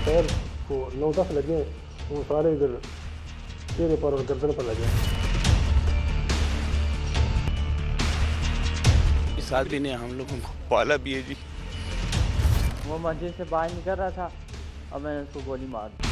पैर को 9-10 लगे, वो सारे इधर चेहरे पर और गर्दन पर लगे। इस आदमी ने हम लोगों को पाला भी है जी। वो मस्जिद से बाहर निकल रहा था और मैंने उसको गोली मार दी।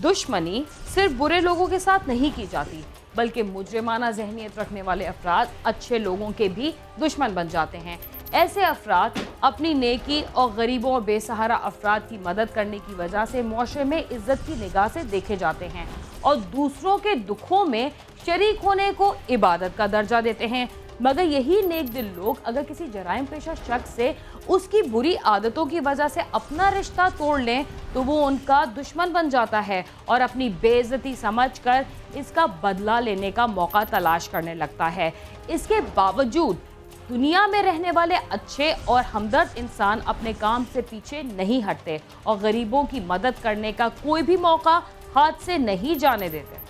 दुश्मनी सिर्फ बुरे लोगों के साथ नहीं की जाती, बल्कि मुजरिमाना ज़हनियत रखने वाले अफराद अच्छे लोगों के भी दुश्मन बन जाते हैं। ऐसे अफराद अपनी नेकी और गरीबों और बेसहारा अफराद की मदद करने की वजह से मुआशरे में इज्जत की निगाह से देखे जाते हैं और दूसरों के दुखों में शरीक होने को इबादत का दर्जा देते हैं। मगर यही नेक दिल लोग अगर किसी जराइम पेशा शख्स से उसकी बुरी आदतों की वजह से अपना रिश्ता तोड़ लें तो वो उनका दुश्मन बन जाता है और अपनी बेइज्जती समझकर इसका बदला लेने का मौका तलाश करने लगता है। इसके बावजूद दुनिया में रहने वाले अच्छे और हमदर्द इंसान अपने काम से पीछे नहीं हटते और गरीबों की मदद करने का कोई भी मौका हाथ से नहीं जाने देते।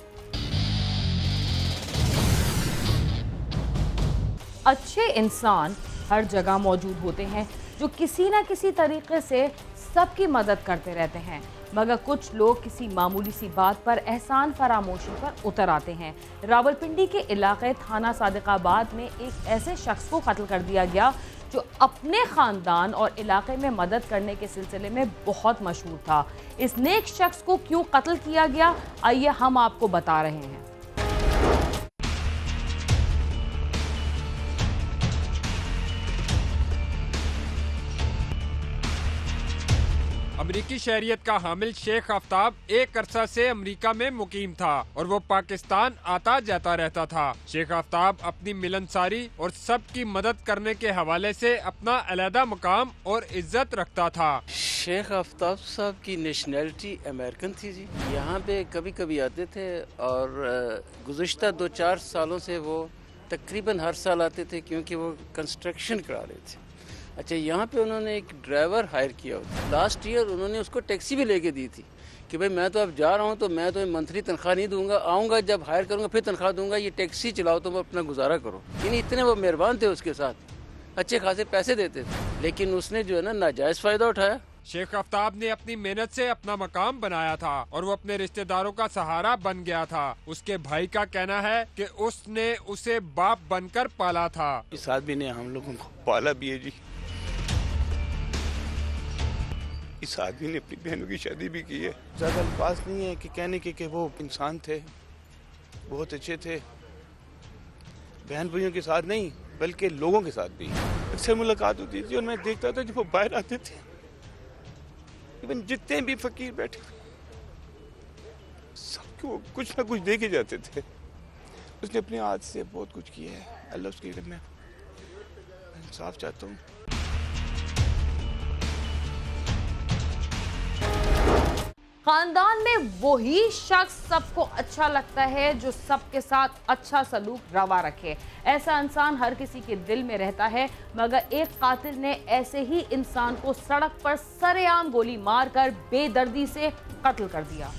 अच्छे इंसान हर जगह मौजूद होते हैं जो किसी न किसी तरीके से सबकी मदद करते रहते हैं, मगर कुछ लोग किसी मामूली सी बात पर एहसान फरामोशी पर उतर आते हैं। रावलपिंडी के इलाके थाना सादिकाबाद में एक ऐसे शख्स को कत्ल कर दिया गया जो अपने ख़ानदान और इलाके में मदद करने के सिलसिले में बहुत मशहूर था। इस नेक शख्स को क्यों कत्ल किया गया, आइए हम आपको बता रहे हैं। अमरीकी शहरियत का हामिल शेख आफ्ताब एक अरसा से अमेरिका में मुकीम था और वो पाकिस्तान आता जाता रहता था। शेख आफ्ताब अपनी मिलनसारी और सबकी मदद करने के हवाले से अपना अलहदा मकाम और इज्जत रखता था। शेख आफ्ताब साहब की नेशनैलिटी अमेरिकन थी जी। यहाँ पे कभी कभी आते थे और गुज़िश्ता 2-4 सालों से वो तकरीबन हर साल आते थे क्योंकि वो कंस्ट्रक्शन करा रहे थे। अच्छा, यहाँ पे उन्होंने एक ड्राइवर हायर किया होता। लास्ट ईयर उन्होंने उसको टैक्सी भी लेके दी थी कि भाई मैं तो अब जा रहा हूँ तो मैं तो मंथली तनख्वाह नहीं दूंगा, आऊँगा जब हायर करूँगा फिर तनख्वाह दूंगा, ये टैक्सी चलाओ तो अपना गुजारा करो। यानी इतने वो मेहरबान थे उसके साथ, अच्छे खासे पैसे देते थे, लेकिन उसने जो है ना नाजायज़ फ़ायदा उठाया। शेख आफ्ताब ने अपनी मेहनत से अपना मकाम बनाया था और वो अपने रिश्तेदारों का सहारा बन गया था। उसके भाई का कहना है कि उसने उसे बाप बनकर पाला था। इस आदमी ने हम लोगों को पाला भी है जी। इस आदमी ने अपनी बहनों की शादी भी की है। ज़्यादा अल्फाज नहीं है कि कहने के कि वो इंसान थे, बहुत अच्छे थे, बहन भाइयों के साथ नहीं बल्कि लोगों के साथ भी अक्सर मुलाकात होती थी और मैं देखता था जब वो बाहर आते थे, इवन जितने भी फकीर बैठे सबको कुछ ना कुछ दे के जाते थे। उसने अपने हाथ से बहुत कुछ किया है। अल्लाह उसकी मैं इंसाफ चाहता हूँ। खानदान में वही शख्स सबको अच्छा लगता है जो सबके साथ अच्छा सलूक रवा रखे। ऐसा इंसान हर किसी के दिल में रहता है, मगर एक कातिल ने ऐसे ही इंसान को सड़क पर सरेआम गोली मारकर बेदर्दी से कत्ल कर दिया।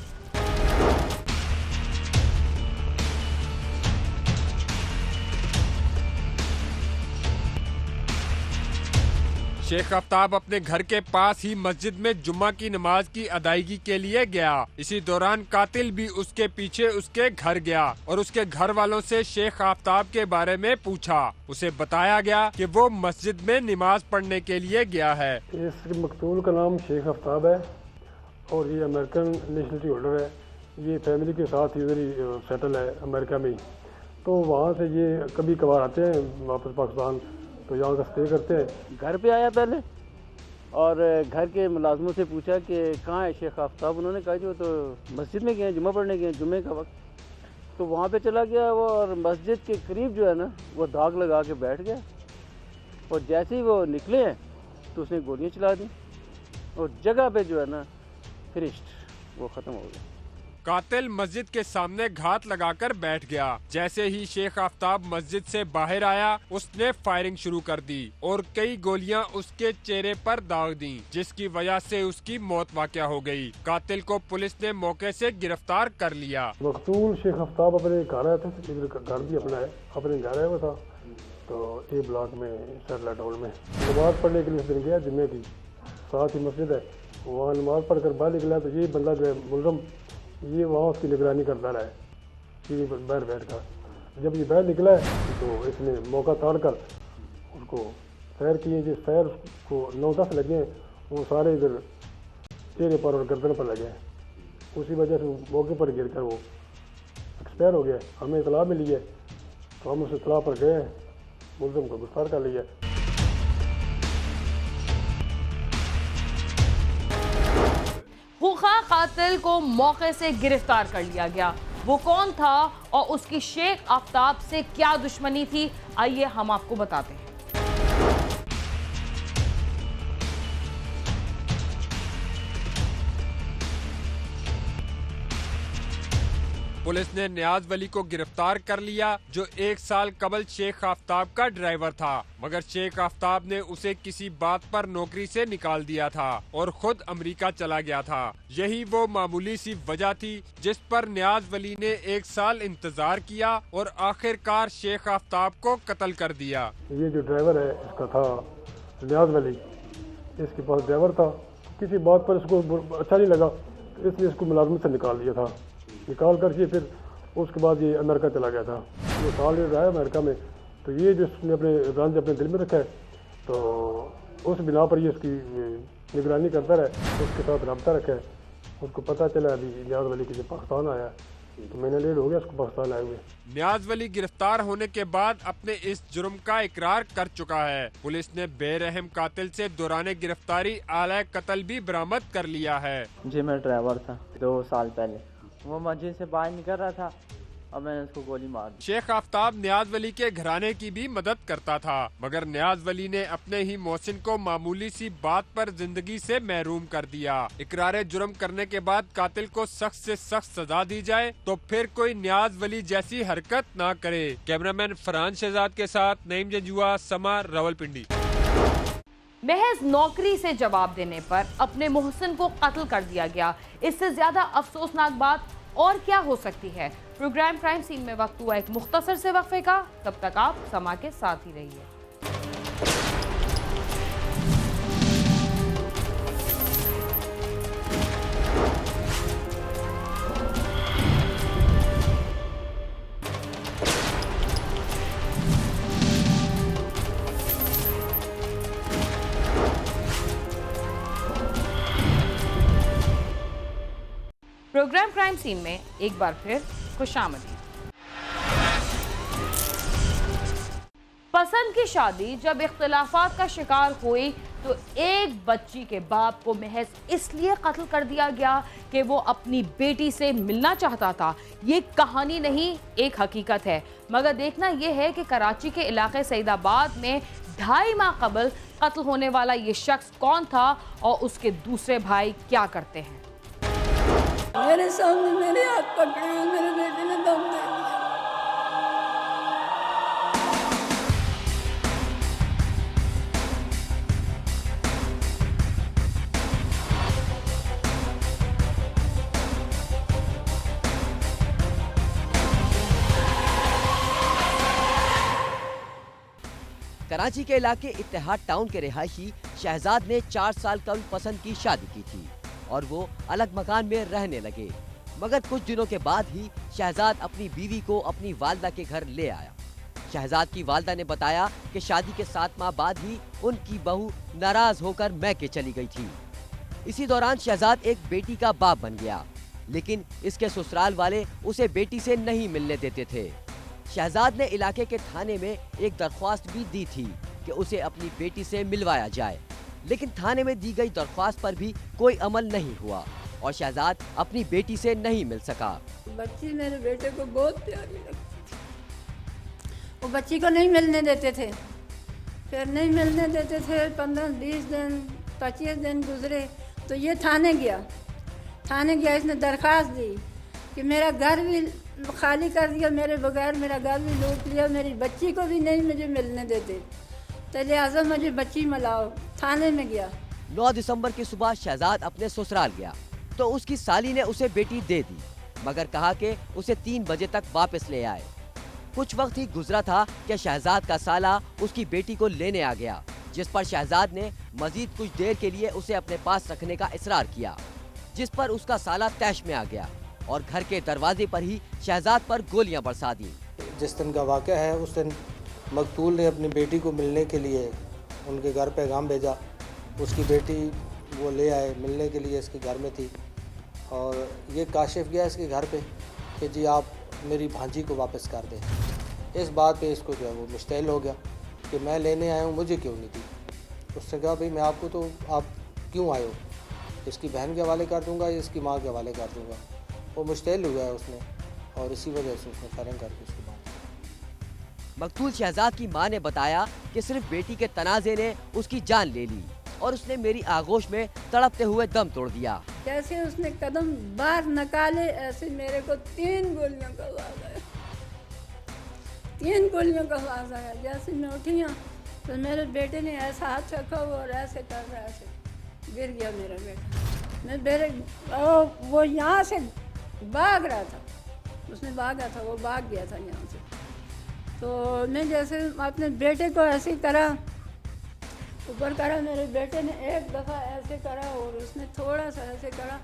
शेख आफ्ताब अपने घर के पास ही मस्जिद में जुम्मा की नमाज की अदायगी के लिए गया। इसी दौरान कातिल भी उसके पीछे उसके घर गया और उसके घर वालों से शेख आफ्ताब के बारे में पूछा। उसे बताया गया कि वो मस्जिद में नमाज पढ़ने के लिए गया है। इस मकतूल का नाम शेख आफ्ताब है और ये अमेरिकन नेशनलिटी होल्डर है। ये फैमिली के साथ इधर ही सेटल है अमेरिका में ही। तो वहाँ से ये कभी कभार आते हैं वापस पाकिस्तान, तो यहाँ का स्टे करते हैं। घर पे आया पहले और घर के मुलाजमों से पूछा कि कहाँ है शेख आफ्ताब। उन्होंने कहा कि वो तो मस्जिद में गए, जुम्मा पढ़ने गए, जुम्मे का वक्त। तो वहाँ पे चला गया वो और मस्जिद के करीब जो है ना वो दाग लगा के बैठ गया और जैसे ही वो निकले हैं तो उसने गोलियाँ चला दी और जगह पे जो है ना फिनिश्ड, वो ख़त्म हो गया। कातिल मस्जिद के सामने घात लगाकर बैठ गया। जैसे ही शेख आफ्ताब मस्जिद से बाहर आया उसने फायरिंग शुरू कर दी और कई गोलियां उसके चेहरे पर दाग दी, जिसकी वजह से उसकी मौत वाक़या हो गई। कातिल को पुलिस ने मौके से गिरफ्तार कर लिया। मकतूल शेख आफ्ताब अपने घर आया था, घर भी अपना है, अपने घर आया हुआ था तो ए ब्लॉक में सैटेलाइट हॉल में नमाज़ पढ़ने के लिए उस दिन गया जुम्मे की, साथ ही मस्जिद है, वहाँ नमाज़ पढ़ कर बाहर निकला तो ये बंदा जो है मुलज़म, ये वहाँ उसकी निगरानी करता रहा है कि बाहर बैठ कर। जब ये बाहर निकला है तो इसने मौका ताड़ कर उसको फैर किए, जिस फैर को 9-10 लगे वो सारे इधर चेहरे पर और गर्दन पर लगे, उसी वजह से मौके पर गिर कर वो एक्सपायर हो गया। हमें इतला मिली है तो हम उस इतला पर गए, मुलज़म को गिरफ्तार कर लिया। खूंखार कातिल को मौके से गिरफ्तार कर लिया गया। वो कौन था और उसकी शेख आफ्ताब से क्या दुश्मनी थी, आइए हम आपको बताते हैं। पुलिस ने नियाज वली को गिरफ्तार कर लिया, जो 1 साल कबल शेख आफ्ताब का ड्राइवर था, मगर शेख आफ्ताब ने उसे किसी बात पर नौकरी से निकाल दिया था और खुद अमेरिका चला गया था। यही वो मामूली सी वजह थी जिस पर नियाज वली ने 1 साल इंतजार किया और आखिरकार शेख आफ्ताब को कत्ल कर दिया। ये जो ड्राइवर है इसका था नियाज वली, इसके पास ड्राइवर था, किसी बात पर इसको अच्छा नहीं लगा तो इसने इसको मुलाजमत से निकाल दिया था। निकाल कर ये फिर उसके बाद ये अमेरिका चला गया था। ये साल रहा है अमेरिका में, तो ये जो इसने अपने रंज अपने दिल में रखा है, तो उस बिना पर ये उसकी निगरानी करता रहा, उसके साथ रब्ता रखा है। उसको पता चला अभी नियाज वली के पाकिस्तान आया तो महीना लेट हो गया उसको पाकिस्तान आए हुए। नियाज वली गिरफ्तार होने के बाद अपने इस जुर्म का इकरार कर चुका है। पुलिस ने बेरहम कातिल से दौरान गिरफ्तारी आला कत्ल भी बरामद कर लिया है। जी मैं ड्राइवर था 2 साल पहले, वो मस्जिद से बाहर निकल रहा था और मैंने उसको गोली मार दी। शेख आफ्ताब नियाज वली के घराने की भी मदद करता था, मगर नियाज वली ने अपने ही मोहसिन को मामूली सी बात पर जिंदगी से महरूम कर दिया। इकरार जुर्म करने के बाद कातिल को सख्त से सख्त सजा दी जाए तो फिर कोई नियाज वली जैसी हरकत ना करे। कैमरामैन फरहान शहजाद के साथ नईम जंजुआ, समा, रावलपिंडी। महज नौकरी से जवाब देने पर अपने मोहसिन को कत्ल कर दिया गया। इससे ज्यादा अफसोसनाक बात और क्या हो सकती है। प्रोग्राम क्राइम सीन में वक्त हुआ एक मुख्तसर से वक्फे का, तब तक आप समा के साथ ही रहिए। प्रोग्राम क्राइम सीन में एक बार फिर खुशामदीद। पसंद की शादी जब इख्तिलाफात का शिकार हुई तो एक बच्ची के बाप को महज इसलिए कत्ल कर दिया गया कि वो अपनी बेटी से मिलना चाहता था। ये कहानी नहीं, एक हकीकत है। मगर देखना यह है कि कराची के इलाके सईदाबाद में 2.5 माह कबल कत्ल होने वाला ये शख्स कौन था और उसके दूसरे भाई क्या करते हैं। मेरे सामने मेरे हाथ पकड़े हुए मेरे बेटे ने दम दे दिया। कराची के इलाके इत्तेहाद टाउन के रिहायशी शहजाद ने 4 साल कबल पसंद की शादी की थी और वो अलग मकान में रहने लगे। मगर कुछ दिनों के बाद ही शहजाद अपनी बीवी को अपनी वालदा के घर ले आया। शहजाद की वालदा ने बताया कि शादी के 7 माह बाद ही उनकी बहू नाराज होकर मैके चली गई थी। इसी दौरान शहजाद एक बेटी का बाप बन गया, लेकिन इसके ससुराल वाले उसे बेटी से नहीं मिलने देते थे। शहजाद ने इलाके के थाने में एक दरख्वास्त भी दी थी कि उसे अपनी बेटी से मिलवाया जाए, लेकिन थाने में दी गई दरख्वास्त पर भी कोई अमल नहीं हुआ और शहजाद अपनी बेटी से नहीं मिल सका। बच्ची मेरे बेटे को बहुत प्यारी लगती थी, वो बच्ची को नहीं मिलने देते थे। फिर नहीं मिलने देते थे, 15-20 दिन 25 दिन गुजरे तो ये थाने गया। इसने दरख्वास्त दी कि मेरा घर भी खाली कर दिया, मेरे बगैर मेरा घर भी लूट लिया, मेरी बच्ची को भी नहीं मुझे मिलने देते, तो लिहाजा मुझे बच्ची मिलाओ। थाने में गया। 9 दिसंबर की सुबह शहजाद अपने ससुराल गया तो उसकी साली ने उसे बेटी दे दी, मगर कहा कि उसे 3 बजे तक वापस ले आए। कुछ वक्त ही गुजरा था कि शहजाद का साला उसकी बेटी को लेने आ गया, जिस पर शहजाद ने मजीद कुछ देर के लिए उसे अपने पास रखने का इसरार किया, जिस पर उसका साला तैश में आ गया और घर के दरवाजे पर ही शहजाद पर गोलियां बरसा दी। जिस दिन का वाक़या है उस दिन मकतूल ने अपनी बेटी को मिलने के लिए उनके घर पैगाम भेजा। उसकी बेटी वो ले आए, मिलने के लिए इसके घर में थी और ये काशिफ गया इसके घर पे कि जी आप मेरी भांजी को वापस कर दें। इस बात पे इसको जो है वो मुश्तैल हो गया कि मैं लेने आया हूँ, मुझे क्यों नहीं दी। उसने कहा भाई मैं आपको तो आप क्यों आए हो, इसकी बहन के हवाले कर दूँगा या इसकी माँ के हवाले कर दूँगा। वो मुश्तैल हुआ है उसने और इसी वजह से उसने फ़ौरन करके उसको मार दिया। मकतूल शहजाद की मां ने बताया कि सिर्फ बेटी के तनाज़े ने उसकी जान ले ली और उसने मेरी आगोश में तड़पते हुए दम तोड़ दिया। जैसे उसने कदम बाहर निकाले ऐसे मेरे को 3 गोलियों का आवाज़ आया, 3 गोलियों का आवाज़ आया। जैसे मैं उठी हूँ तो मेरे बेटे ने ऐसा हाथ रखा और ऐसे कर रहा, ऐसे गिर गया मेरा बेटा। मैं मेरे वो यहाँ से भाग रहा था, उसने भागा था, वो भाग गया था यहाँ से। तो मैं जैसे अपने बेटे को ऐसे करा, ऊपर करा, मेरे बेटे ने एक दफ़ा ऐसे करा और उसने थोड़ा सा ऐसे करा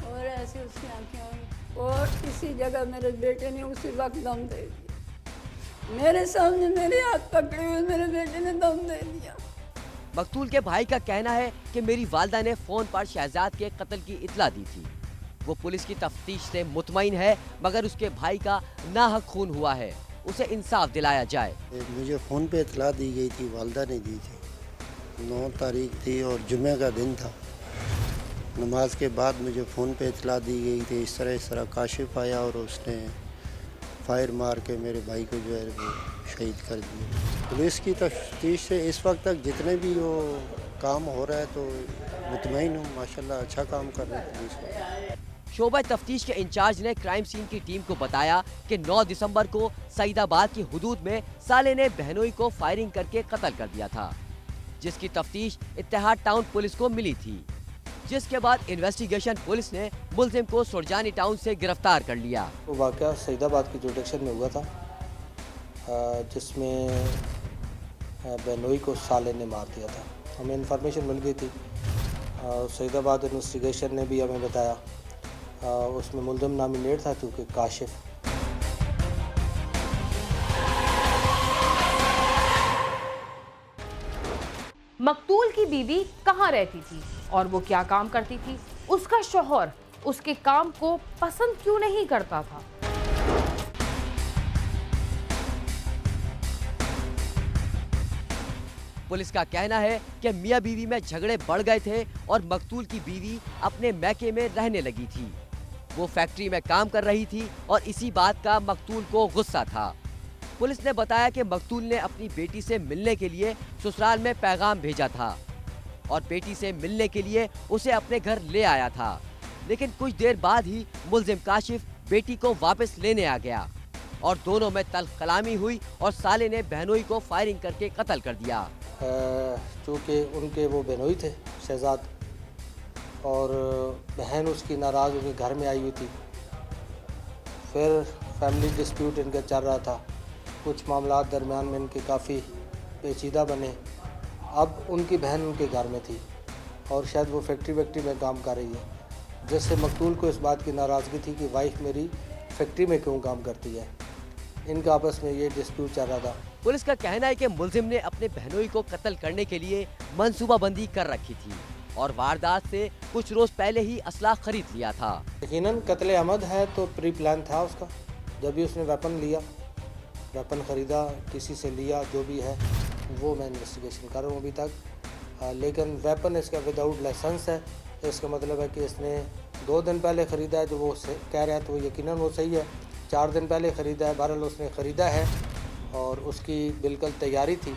और ऐसे उसकी आंखें हुई और इसी जगह मेरे बेटे ने उसी वक्त दम दे दिया। मेरे सामने मेरे हाथ पकड़े हुए मेरे बेटे ने दम दे दिया। मकतूल के भाई का कहना है कि मेरी वालदा ने फ़ोन पर शहजाद के कत्ल की इत्तला दी थी। वो पुलिस की तफ्तीश से मुतमईन है, मगर उसके भाई का नाहक खून हुआ है, उसे इंसाफ दिलाया जाए। मुझे फ़ोन पे इत्तला दी गई थी, वालदा ने दी थी। 9 तारीख थी और जुमे का दिन था। नमाज के बाद मुझे फ़ोन पे इत्तला दी गई थी, इस तरह काशिफ आया और उसने फायर मार के मेरे भाई को जो है वो शहीद कर दिया। पुलिस की तफ्तीश से इस वक्त तक जितने भी वो काम हो रहा है तो मुतमईन हूँ, माशाल्लाह अच्छा काम कर रहे हैं पुलिस। शोबा तफ्तीश के इंचार्ज ने क्राइम सीन की टीम को बताया कि 9 दिसंबर को सईदाबाद की हुदूद में साले ने बहनोई को फायरिंग करके कत्ल कर दिया था, जिसकी तफ्तीश इत्तेहाद टाउन पुलिस को मिली थी, जिसके बाद इन्वेस्टिगेशन पुलिस ने मुलजिम को सुरजानी टाउन से गिरफ्तार कर लिया। वो वाक़या सईदाबाद की जुडिक्शन में हुआ था, जिसमें बहनोई को साले ने मार दिया था। हमें इन्फॉर्मेशन मिल गई थी, सईदाबाद इन्वेस्टिगेशन ने भी हमें बताया, उसमें मुलजिम नामिनेट था चूँकि काशिफ। मकतूल की बीवी कहाँ रहती थी और वो क्या काम करती थी? उसका शौहर उसके काम को पसंद क्यों नहीं करता था? पुलिस का कहना है कि मियां बीवी में झगड़े बढ़ गए थे और मकतूल की बीवी अपने मैके में रहने लगी थी। वो फैक्ट्री में काम कर रही थी और इसी बात का मकतूल को गुस्सा था। पुलिस ने बताया कि मकतूल ने अपनी बेटी से मिलने के लिए ससुराल में पैगाम भेजा था और बेटी से मिलने के लिए उसे अपने घर ले आया था, लेकिन कुछ देर बाद ही मुलजिम काशिफ बेटी को वापस लेने आ गया और दोनों में तल्ख कलामी हुई और साले ने बहनोई को फायरिंग करके कत्ल कर दिया। चूँकि उनके वो बहनोई थे शहजाद और बहन उसकी नाराज़ उनके घर में आई हुई थी। फिर फैमिली डिस्प्यूट इनका चल रहा था, कुछ मामला दरमियान में इनके काफ़ी पेचीदा बने। अब उनकी बहन उनके घर में थी और शायद वो फैक्ट्री में काम कर रही है, जिससे मकतूल को इस बात की नाराज़गी थी कि वाइफ मेरी फैक्ट्री में क्यों काम करती है। इनका आपस में ये डिस्प्यूट चल रहा था। पुलिस का कहना है कि मुलजिम ने अपने बहनोई को कत्ल करने के लिए मंसूबाबंदी कर रखी थी और वारदात से कुछ रोज पहले ही असला खरीद लिया था। यकीनन कत्ल अहमद है तो प्री प्लान था उसका। जब भी उसने वेपन लिया, वेपन ख़रीदा, किसी से लिया, जो भी है वो मैं इन्वेस्टिगेशन कर रहा हूँ अभी तक। लेकिन वेपन इसका विदाउट लाइसेंस है, इसका मतलब है कि इसने 2 दिन पहले ख़रीदा है, जो वो कह रहा है तो यकीनन वो सही है। 4 दिन पहले ख़रीदा है, बहरहाल उसने ख़रीदा है और उसकी बिल्कुल तैयारी थी।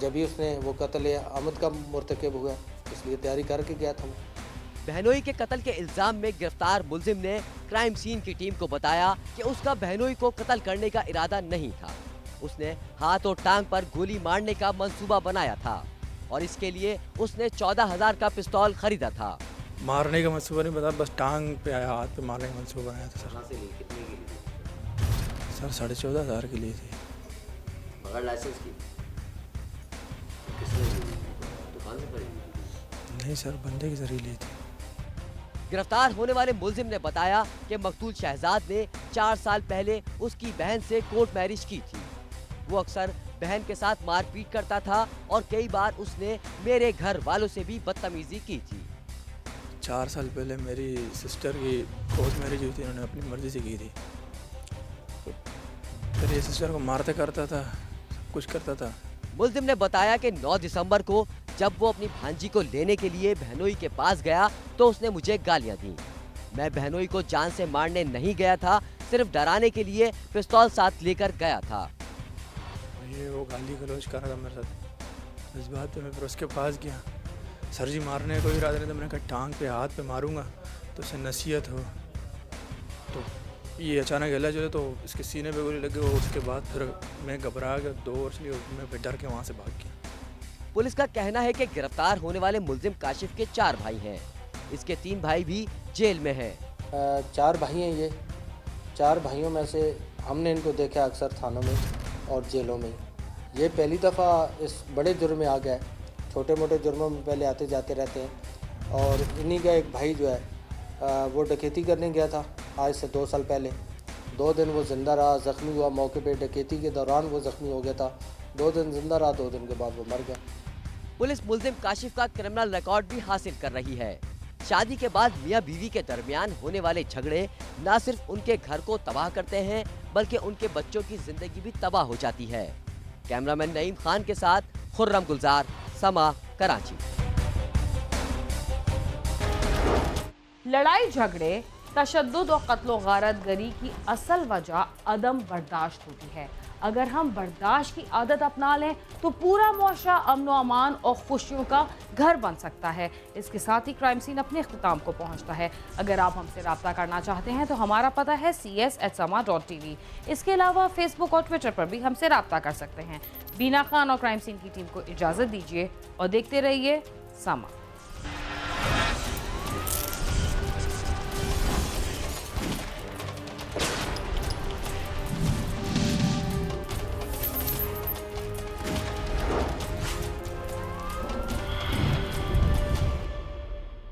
जब भी उसने वो कत्ल अहमद का मुर्तकब हुआ, इसलिए तैयारी करके गया था। बहनोई के कत्ल के इल्जाम में गिरफ्तार मुलजिम ने क्राइम सीन की टीम को बताया कि उसका बहनोई को कत्ल करने का इरादा नहीं था। उसने हाथ और टांग पर गोली मारने का मंसूबा बनाया था और इसके लिए उसने 14,000 का पिस्तौल खरीदा था। मारने का मंसूबा नहीं बता, बस टांग पे आया, हाथ पे मारने का मंसूबा बनाया था सर। सर 14,500 की ली थी। बगैर लाइसेंस की? किसने ली थी? दुकान से खरीदी? नहीं सर, बंदे के जरिए ली थी। गिरफ्तार होने वाले मुलजिम ने बताया कि मकतूल शहजाद ने 4 साल पहले उसकी बहन से कोर्ट मैरिज की थी। वो अक्सर बहन के साथ मारपीट करता था और कई बार उसने मेरे घर वालों से भी बदतमीजी की थी। 4 साल पहले मेरी सिस्टर की कोर्ट मैरिज हुई थी, उन्होंने अपनी मर्जी से की थी। फिर ये सिस्टर को मारते करता था, कुछ करता था। मुलजिम ने बताया कि 9 दिसंबर को जब वो अपनी भांजी को लेने के लिए बहनोई के पास गया तो उसने मुझे गालियां दी। मैं बहनोई को जान से मारने नहीं गया था, सिर्फ डराने के लिए पिस्तौल साथ लेकर गया था। ये वो गाली गलौज कर रहा था मेरे साथ। इस बात पे मैं फिर उसके पास गया। सर जी मारने को इरादा नहीं था, मैंने कहा टांग पे हाथ पे मारूंगा तो उसे नसीहत हो। तो ये अचानक हिला चले तो इसके सीने पे गोली लग गई। उसके बाद फिर मैं घबरा गया, 2 वर्ष लिए मैं फिर डर के वहाँ से भाग गया। पुलिस का कहना है कि गिरफ्तार होने वाले मुलजिम काशिफ के 4 भाई हैं। इसके 3 भाई भी जेल में हैं। 4 भाई हैं ये। 4 भाइयों में से हमने इनको देखा अक्सर थानों में और जेलों में। ये पहली दफ़ा इस बड़े जुर्म में आ गया है। छोटे मोटे जुर्मों में पहले आते जाते रहते हैं। और इन्हीं का एक भाई जो है वो डकैती करने गया था आज से 2 साल पहले। 2 दिन वो ज़िंदा रहा, ज़ख्मी हुआ मौके पे। डकैती के दौरान वो ज़ख्मी हो गया था। 2 दिन ज़िंदा रहा, 2 दिन के बाद वो मर गया। पुलिस मुलजिम काशिफ का क्रिमिनल रिकॉर्ड भी हासिल कर रही है। शादी के बाद मियां बीवी के दरमियान होने वाले झगड़े न सिर्फ उनके घर को तबाह करते हैं बल्कि उनके बच्चों की जिंदगी भी तबाह हो जाती है। कैमरामैन नईम खान के साथ खुर्रम गुलजार, समा, कराची। लड़ाई झगड़े, तशद्दुद और कत्लो गारत गरी की असल वजह अदम बर्दाश्त होती है। अगर हम बर्दाश्त की आदत अपना लें तो पूरा मुआशरा अमन व अमान और खुशियों का घर बन सकता है। इसके साथ ही क्राइम सीन अपने इख्तिताम को पहुंचता है। अगर आप हमसे रब्ता करना चाहते हैं तो हमारा पता है cs@sama.tv। इसके अलावा फेसबुक और ट्विटर पर भी हमसे रब्ता कर सकते हैं। बीना खान और क्राइम सीन की टीम को इजाज़त दीजिए और देखते रहिए समा।